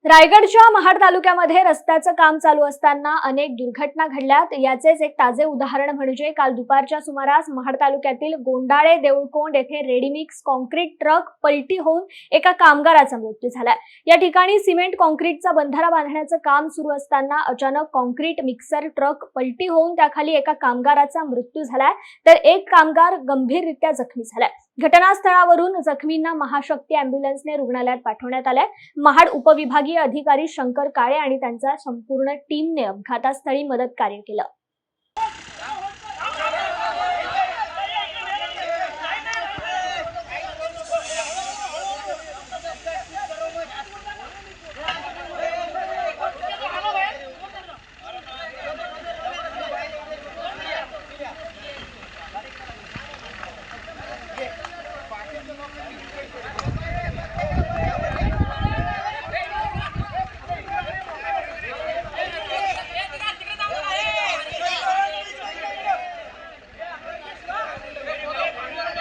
रायगडच्या महाड तालुक्यामध्ये रस्त्याचं काम चालू असताना अनेक दुर्घटना घडल्यात। याचेच एक ताजे उदाहरण म्हणजे काल दुपारच्या सुमारास महाड तालुक्यातील गोंडाळे देऊळकोंड येथे रेडीमिक्स कॉन्क्रीट ट्रक पलटी होऊन एका कामगाराचा मृत्यू झालाय। या ठिकाणी सिमेंट कॉन्क्रीटचा बंधारा बांधण्याचं काम सुरू असताना अचानक कॉन्क्रीट मिक्सर ट्रक पलटी होऊन त्याखाली एका कामगाराचा मृत्यू झालाय, तर एक कामगार गंभीररित्या जखमी झालाय। घटनास्थळावरून जखमींना महाशक्ती अँब्युलन्सने रुग्णालयात पाठवण्यात आले। महाड उपविभागीय अधिकारी शंकर काळे आणि त्यांच्या संपूर्ण टीमने अपघातास्थळी मदत कार्य केलं।